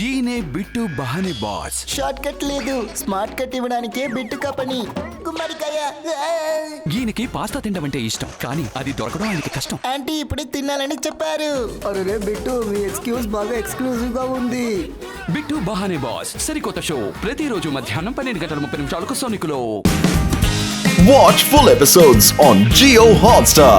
ఈయనే bit బహానే boss. Short cut లేదు, smart cut ఇవ్వడానికే bit కపని. గుమ్మడికాయ. ఈయనకి పాస్తా తినడం అంటే ఇష్టం, కానీ అది దొరకడం ఆయనకి కష్టం. ఆంటీ ఇప్పుడే తినాలని చెప్పారు. అరే బిట్టు, మీ ఎక్స్క్యూజ్ బాగా ఎక్స్క్లూజివ్ గా ఉంది. బిట్టు బహానే బాస్ సరికొత్త షో ప్రతిరోజు మధ్యాహ్నం 12:30 సోనికులో. Watch full episodes on Jio Hotstar.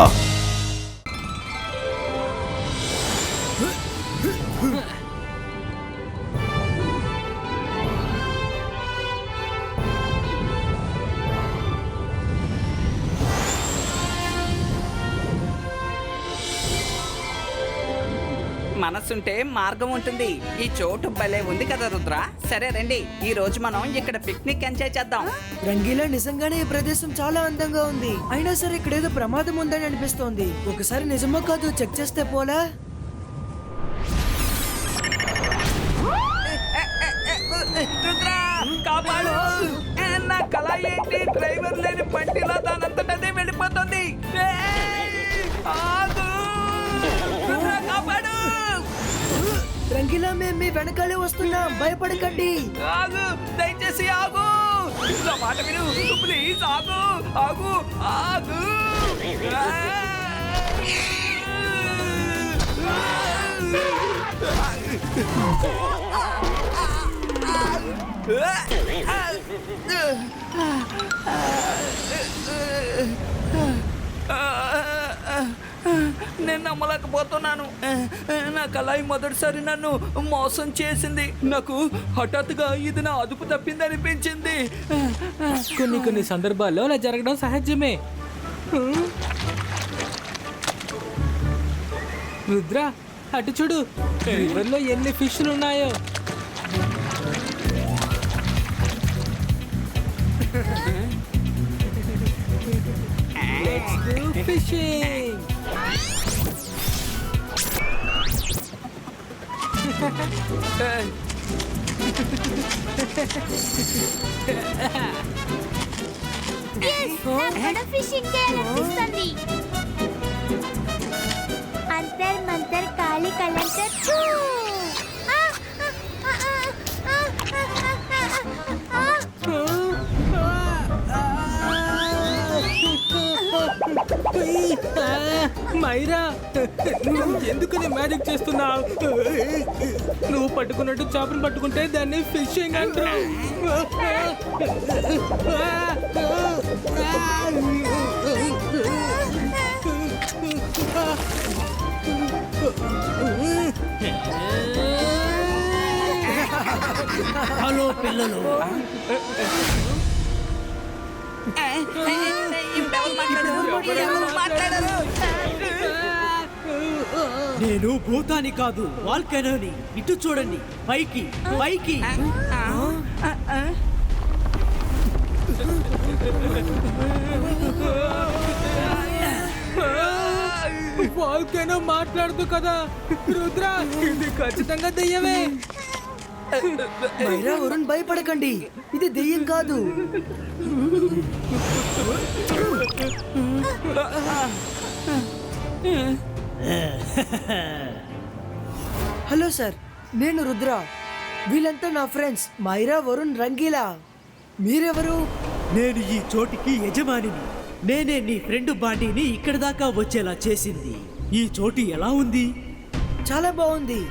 మనసుంటే మార్గం ఉంటుంది. ఈ చోటు భలే ఉంది కదా రుద్ర. సరే రండి, ఈ రోజు మనం ఇక్కడ పిక్నిక్ ఎంజాయ్ చేద్దాం. రంగీలా నిజంగానే ఈ ప్రదేశం చాలా అందంగా ఉంది. అయినా సరే ఇక్కడ ఏదో ప్రమాదం ఉందని అనిపిస్తోంది. ఒకసారి నిజమో కాదు చెక్ చేస్తే పోలా? రుద్ర కాపాడు. నా కళ ఏంటి, డ్రైవర్ లేని బండిలో దానంతటదే వెళ్ళిపోతుంది. ఆగు రుద్ర, కాపాడు. రంగీలా మేము మీ వెనకాలే వస్తున్నాం, భయపడకండి. ఆగు, దయచేసి ఆగు. నా మాట విను ప్లీజ్. ఆగు ఆగు ఆగు. నేను నమ్మలేకపోతున్నాను. నా కళాయి మొదటిసారి నన్ను మోసం చేసింది. నాకు హఠాత్తుగా ఇది నా అదుపు తప్పింది అనిపించింది. కొన్ని సందర్భాల్లో అలా జరగడం సహజమే. రుద్ర అటు చూడు, రివర్లో ఎన్ని ఫిష్లు ఉన్నాయో. Let's go fishing. ఫిషింగ్ చేయాలనిపిస్తుంది. అంతర్ మంతర్ కాళీ కలంటర్ చూ. మైరా, నువ్వు ఎందుకు మ్యాజిక్ చేస్తున్నావు? నువ్వు పట్టుకున్నట్టు చేపను పట్టుకుంటే దాన్ని ఫిషింగ్ అంటారు. హలో పిల్లలు, నేను భూతాని కాదు, వాల్కెనోని. ఇటు చూడండి, పైకి పైకి. వాల్కెనో మాట్లాడదు కదా రుద్ర, ఇది ఖచ్చితంగా దెయ్యమే. మైరా, వరుణ్ భయపడకండి, ఇది దెయ్యం కాదు. హలో సార్, నేను రుద్ర. వీళ్ళంతా నా ఫ్రెండ్స్ మైరా, వరుణ్, రంగీలా. మీరెవరు? నేను ఈ చోటికి యజమానిని. నేనే నీ ఫ్రెండ్ బాండీని ఇక్కడ దాకా వచ్చేలా చేసింది. ఈ చోటు ఎలా ఉంది? చాలా బాగుంది,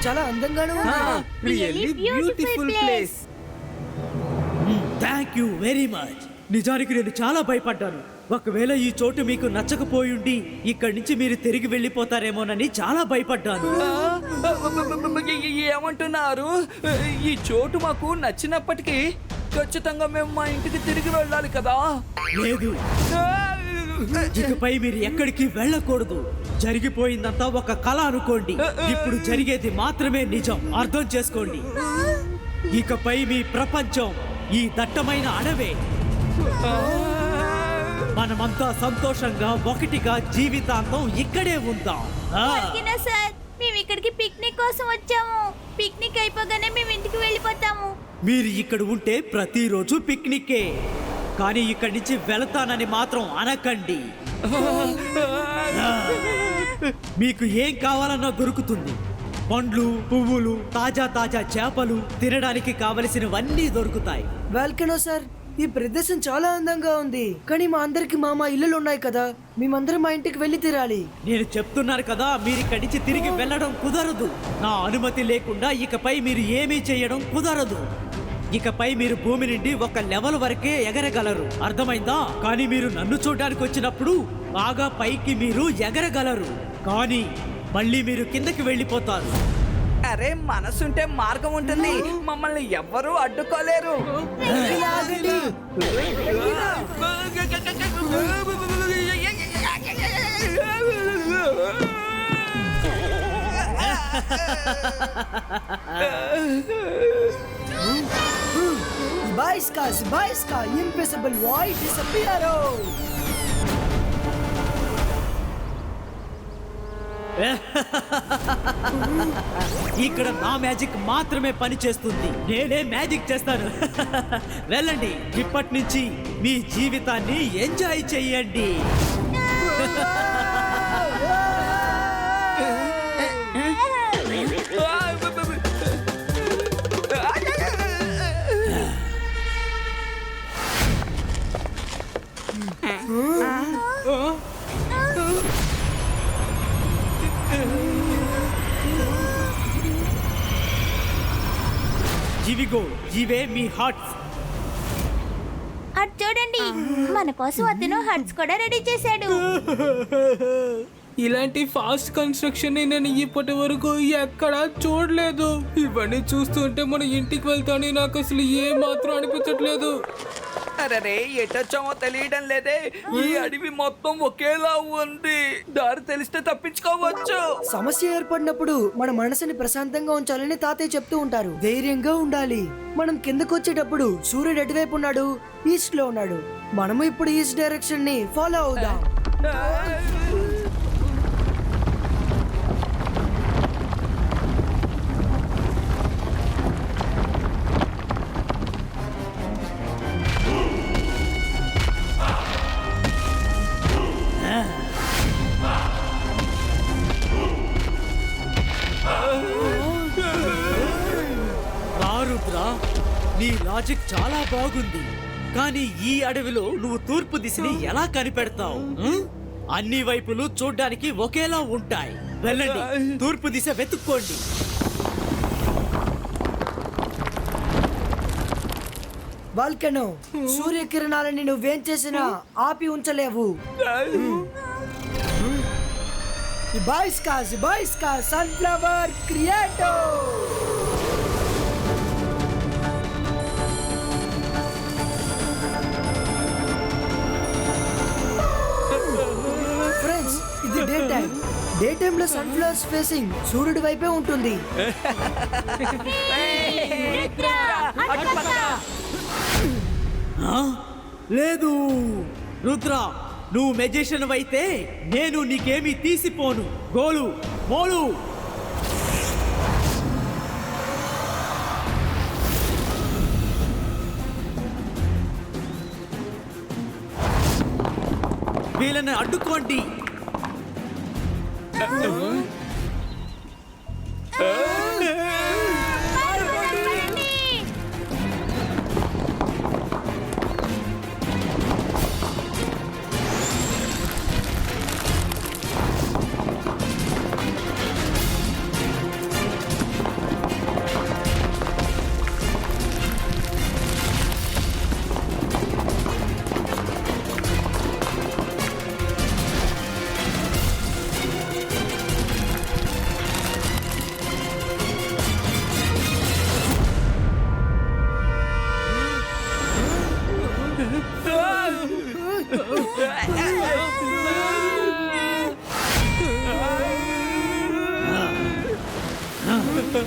చాలా అందంగానూ ఉంది. Really beautiful place. Thank you very much. నిజానికి నేను చాలా భయపడ్డాను. ఒకవేళ ఈ చోటు మీకు నచ్చకపోయుండి ఇక్కడి నుంచి మీరు తిరిగి వెళ్ళిపోతారేమోనని చాలా భయపడ్డాను. ఏమంటున్నారు? ఈ చోటు మాకు నచ్చినప్పటికీ ఖచ్చితంగా మేము మా ఇంటికి తిరిగి వెళ్ళాలి కదా. లేదు, ఇకపై మీరు ఎక్కడికి వెళ్ళకూడదు. జరిగిపోయిందంతా ఒక కళ అనుకోండి. ఇప్పుడు జరిగేది మాత్రమే నిజం, అర్థం చేసుకోండి. ఇకపై మీ ప్రపంచం ఈ దట్టమైన అడవే. మనమంతా సంతోషంగా ఒకటిగా జీవితాంతం ఇక్కడే ఉందాం. సార్, మేము ఇక్కడికి పిక్నిక్ కోసం వచ్చాము. పిక్నిక్ అయిపోగానే మేము ఇంటికి వెళ్ళిపోతాము. మీరు ఇక్కడ ఉంటే ప్రతిరోజు పిక్నికే, కానీ ఇక్కడి నుంచి వెళతానని మాత్రం అనకండి. మీకు ఏం కావాలన్నా దొరుకుతుంది. పండ్లు పువ్వులు తాజా తాజా చేపలు తినడానికి కావలసినవన్నీ దొరుకుతాయి. వెల్కనో సార్, ఈ ప్రదేశం చాలా అందంగా ఉంది. కానీ మా అందరికి మా ఇల్లులు ఉన్నాయి కదా, మేమందరం మా ఇంటికి వెళ్ళి తీరాలి. నేను చెప్తున్నాను కదా, మీరు ఇక్కడి నుంచి తిరిగి వెళ్ళడం కుదరదు. నా అనుమతి లేకుండా ఇకపై మీరు ఏమీ చేయడం కుదరదు. ఇకపై మీరు భూమి నుండి ఒక లెవెల్ వరకే ఎగరగలరు, అర్థమైందా? కానీ మీరు నన్ను చూడడానికి వచ్చినప్పుడు బాగా పైకి మీరు ఎగరగలరు, కానీ మళ్ళీ మీరు కిందకి వెళ్ళిపోతారు. అరే, మనసుంటే మార్గం ఉంటుంది. మమ్మల్ని ఎవ్వరూ అడ్డుకోలేరు. Baisca, invisible void disappear. ఇక్కడ నా మ్యాజిక్ మాత్రమే పని చేస్తుంది. నేనే మ్యాజిక్ చేస్తాను. వెళ్ళండి, ఇప్పటి నుంచి మీ జీవితాన్ని ఎంజాయ్ చెయ్యండి. ఇవిగో ఇవే మీ హార్ట్స్. అటు చూడండి, మన కోసం అతను హట్స్ కూడా రెడీ చేశాడు. ఇలాంటి ఫాస్ట్ కన్స్ట్రక్షన్ ని నేను ఇప్పటి వరకు ఎక్కడా చూడలేదు. ఇవన్నీ చూస్తుంటే మన ఇంటికి వెళ్తానని నాకు అసలు ఏ మాత్రం అనిపించట్లేదు. అరే, ఎటొచ్చామో తెలియడం లేదే. ఈ అడవి మొత్తం ఒకేలా ఉంది. దారి తెలిస్తే తప్పించుకోవచ్చు. సమస్య ఏర్పడినప్పుడు మన మనసుని ప్రశాంతంగా ఉంచాలని తాతయ్య చెప్తూ ఉంటారు. ధైర్యంగా ఉండాలి. మనం కిందకు వచ్చేటప్పుడు సూర్యుడు ఎటువైపు ఉన్నాడు? ఈస్ట్ లో ఉన్నాడు. మనము ఇప్పుడు ఈస్ట్ డైరెక్షన్ ని ఫాలో అవుదాం. నీ లాజిక్ చాలా బాగుంది, కానీ ఈ అడవిలో నువ్వు తూర్పు దిశని ఎలా కనిపెడతావు? అన్ని వైపులు చూడ్డానికి ఒకేలా ఉంటాయి. వెళ్ళండి, తూర్పు దిశ వెతుక్కోండి. వాల్కెనో, సూర్యకిరణాలని నువ్వేం చేసినా ఆపి ఉంచలేవు. బాయ్స్కా సన్ఫ్లవర్ క్రియేటో. ఫ్రెండ్స్, ఇది డే టైమ్ లో సన్ఫ్లవర్స్ ఫేసింగ్ సూర్యుడి వైపే ఉంటుంది. లేదు రుద్ర, నువ్వు మెజిషియన్ అయితే నేను నీకేమీ తీసిపోను. గోలు మోలు. వీళ్ళని అడ్డుకోండి.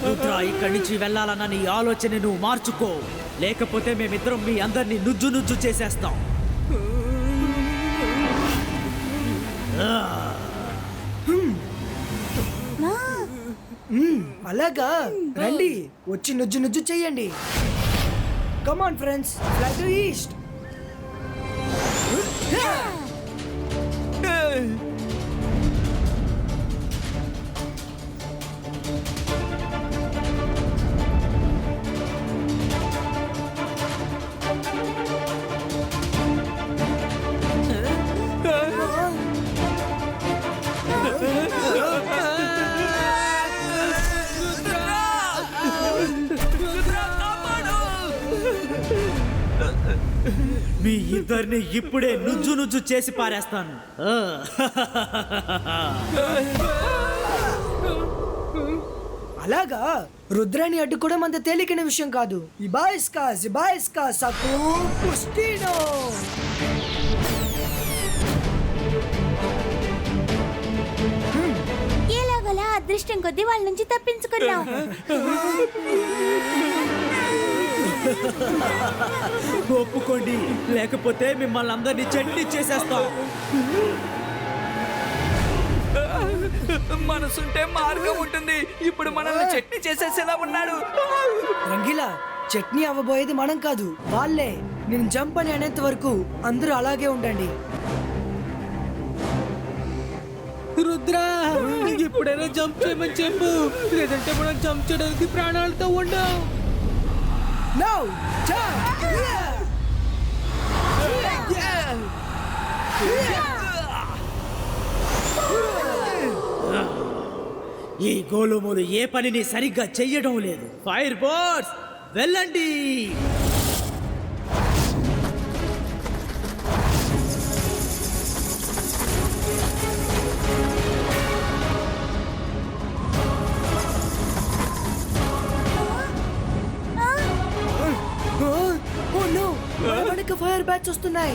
రుద్ర, ఇక్కడి నుంచి వెళ్ళాలన్న నీ ఆలోచన నువ్వు మార్చుకో, లేకపోతే మేమిద్దరం మీ అందరినీ నుజ్జు చేసేస్తాం. అలాగా, రండి, వచ్చి నుజ్జు చెయ్యండి. Come on friends, fly to east. మీ ఇద్దరిని ఇప్పుడే నుజ్జు నుజ్జు చేసి పారేస్తాను. అలాగా రుద్రాన్ని అడ్డుకోవడం అంత తేలికైన విషయం కాదు. ఇబాయిస్కా సకు పుష్టినో. ఎలాగోలా అదృష్టం కొద్దీ వాళ్ళ నుంచి తప్పించుకున్నాం. ఒప్పుకోండి, లేకపోతే మిమ్మల్ని అందరినీ చట్నీ చేసేస్తాం. మనసుంటే మార్గం ఉంటుంది. ఇప్పుడు మనల్ని చట్నీ చేసేసేలా ఉన్నాడు. రంగీలా, చట్నీ అవ్వబోయేది మనం కాదు, వాళ్ళే. నేను జంప్ అని అనేంత వరకు అందరూ అలాగే ఉండండి. రుద్ర, ఇప్పుడైనా జంప్ చేయమని చెప్పు, లేదంటే మనం జంప్ చేయడానికి ప్రాణాలతో ఉండం. No! Jump! ఈ గోలుములు ఏ పనిని సరిగ్గా చెయ్యడం లేదు. ఫైర్ బోట్స్ వెళ్ళండి. Oh no! మనకి ఫైర్ బ్యాట్స్ వస్తున్నాయి.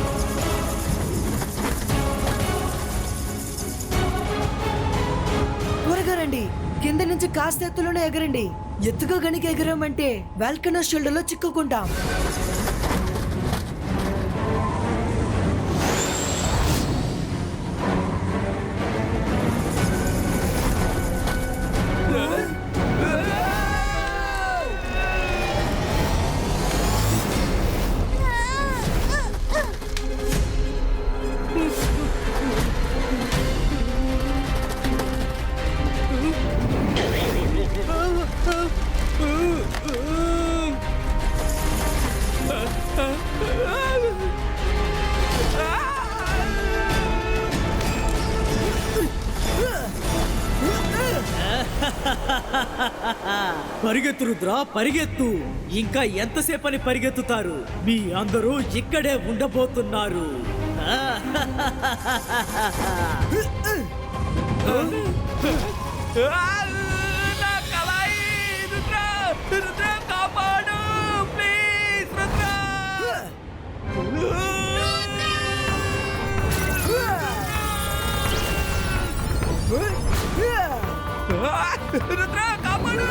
త్వరగా రండి, కింద నుంచి కాస్త ఎత్తులోనే ఎగరండి. ఎత్తుగా గనికి ఎగరామంటే వాల్కనో షెల్టర్ లో చిక్కుకుంటాం. పరిగెత్తు రుద్ర, పరిగెత్తు. ఇంకా ఎంతసేపని పరిగెత్తుతారు? మీ అందరూ ఇక్కడే ఉండబోతున్నారు. నా కళాయి! రుద్ర కాపాడు ప్లీజ్. రుద్ర కాపాడు.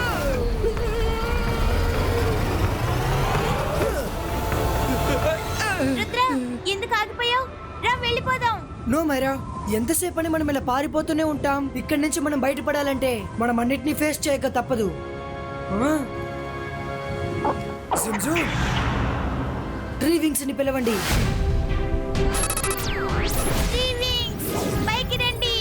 రుద్ర, ఎందుకు ఆగిపోయావు? రా వెళ్ళిపోదాం. నో మైరా, ఎంతసేపని మనం ఇలా పారిపోతూనే ఉంటాం. ఇక్కడి నుంచి మనం బయటపడాలంటే మనం అన్నిటినీ ఫేస్ చేయక తప్పదు. ట్రీ వింగ్స్ ని పిలవండి. పైకి రండి.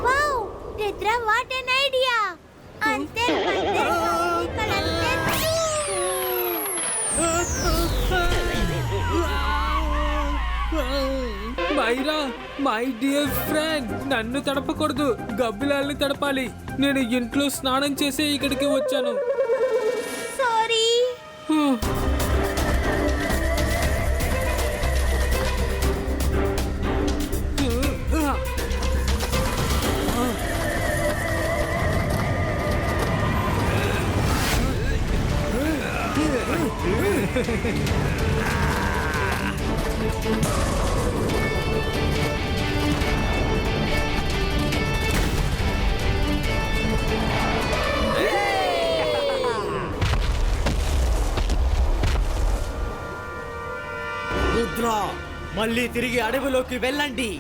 Wow, Rudra, what an idea. అంతే మైరా, మై డియర్ ఫ్రెండ్, నన్ను తడపకూడదు, గబ్బిలాల్ని తడపాలి. నేను ఇంట్లో స్నానం చేసే ఇక్కడికి వచ్చాను. సారీ. రుద్ర, మళ్ళీ తిరిగి అడవిలోకి వెళ్ళండి,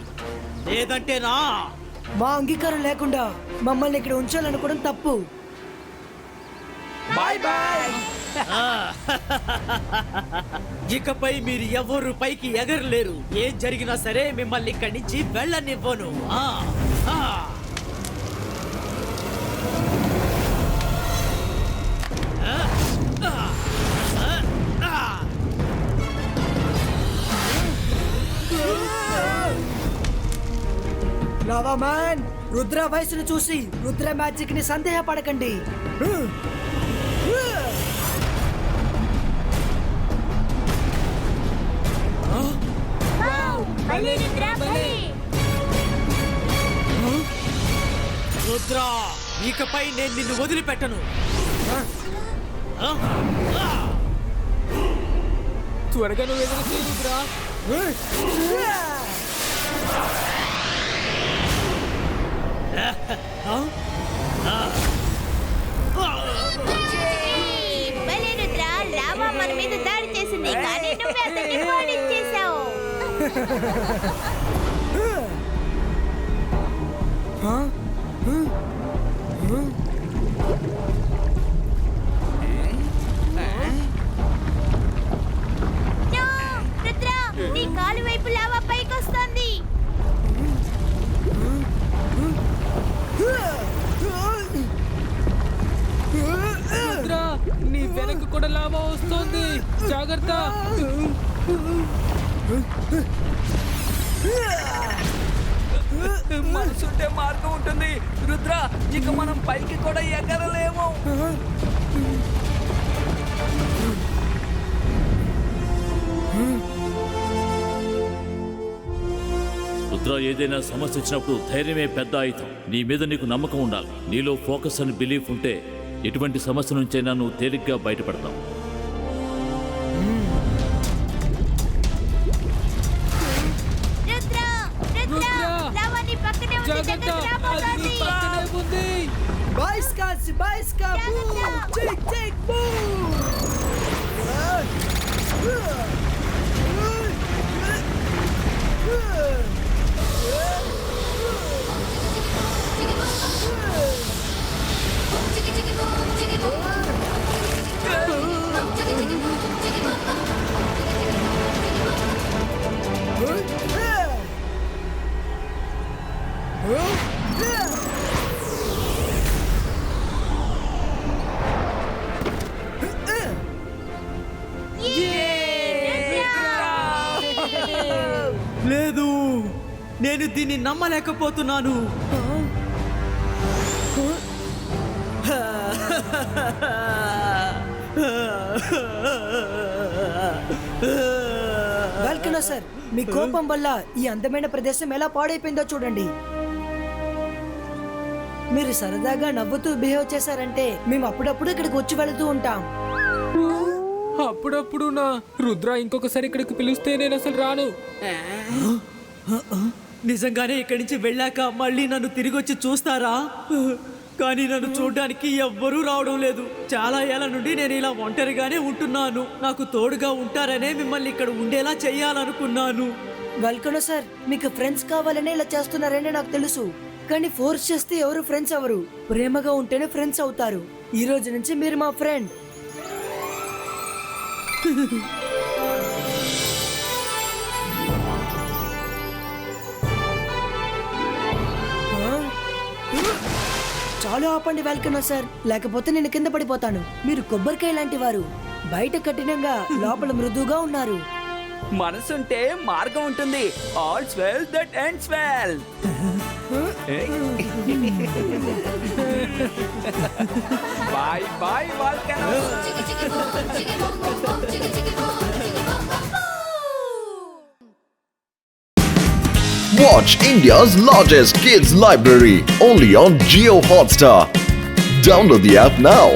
లేదంటే నా మా అంగీకారం లేకుండా మమ్మల్ని ఇక్కడ ఉంచాలనుకోవడం తప్పు. Bye bye. ఇకపై మీరు ఎవరు పైకి ఎగరలేరు. ఏం జరిగినా సరే మిమ్మల్ని ఇక్కడి నుంచి వెళ్ళనివ్వను. లావా మ్యాన్, రుద్ర వయసును చూసి రుద్ర మ్యాజిక్ ని సందేహపడకండి. రుద్ర, ఇకపై నేను నిన్ను వదిలిపెట్టను. త్వరగా నువ్వు ఎదురు చేయరుద్రా. భలే రుద్ర, లావా మన మీద దాడి చేసింది కానీ నువ్వే అతన్ని ఓడించేశావు. No! రుద్ర, నీ కాలు వైపు లావా పైకొస్తుంది. రుద్రా, నీ వెనక కూడా లావా వస్తుంది, జాగ్రత్త. మనసుంటే మార్గం ఉంటుంది రుద్ర. ఇక మనం పైకి కూడా ఎగరలేము. రుద్ర, ఏదైనా సమస్య వచ్చినప్పుడు ధైర్యమే పెద్ద ఆయుధం. నీ మీద నీకు నమ్మకం ఉండాలి. నీలో ఫోకస్ అని బిలీఫ్ ఉంటే ఎటువంటి సమస్య నుంచైనా నువ్వు తేలిగ్గా బయటపడతావు. రుద్ర, రుద్ర, లావా నీ పక్కనే ఉంది. జాగ్రత్త, దగ్గరకు అది నీ రాబోతోంది. పక్కనే ఉంది. బాయ్స్కాస్ బాయ్స్కా చెక్ చెక్ బూ. లేదు, నేను దీన్ని నమ్మలేకపోతున్నాను. వెల్కమ్ సార్, మీ కోపం వల్ల ఈ అందమైన ప్రదేశం ఎలా పాడైపోయిందో చూడండి. మీరు సరదాగా నవ్వుతూ బిహేవ్ చేశారంటే మేము అప్పుడప్పుడు ఇక్కడికి వచ్చి వెళుతూ ఉంటాం. అప్పుడప్పుడు నా రుద్ర ఇంకొకసారి ఇక్కడికి పిలిస్తే నేను అసలు రాను. నిజంగానే ఇక్కడి నుంచి వెళ్ళాక మళ్ళీ నన్ను తిరిగి వచ్చి చూస్తారా? కానీ నన్ను చూడడానికి ఎవ్వరూ రావడం లేదు. చాలా ఏళ్ల నుండి నేను ఇలా ఒంటరిగానే ఉంటున్నాను. నాకు తోడుగా ఉంటారనే మిమ్మల్ని ఇక్కడ ఉండేలా చెయ్యాలనుకున్నాను. వెల్కమ్ సార్, మీకు ఫ్రెండ్స్ కావాలనే ఇలా చేస్తున్నారని నాకు తెలుసు. కానీ ఫోర్స్ చేస్తే ఎవరు ఫ్రెండ్స్ అవ్వరు. ప్రేమగా ఉంటేనే ఫ్రెండ్స్ అవుతారు. ఈ రోజు నుంచి మీరు మా ఫ్రెండ్. చాలా ఆపండి వెల్కమ్ సార్, లేకపోతే నేను కింద పడిపోతాను. మీరు కొబ్బరికాయ లాంటి వారు. బయట కఠినంగా, లోపల మృదువుగా ఉన్నారు. మనసుంటే మార్గం ఉంటుంది. All's well that ends well. Bye bye volcano. Watch India's largest kids library only on Jio Hotstar. Download the app now.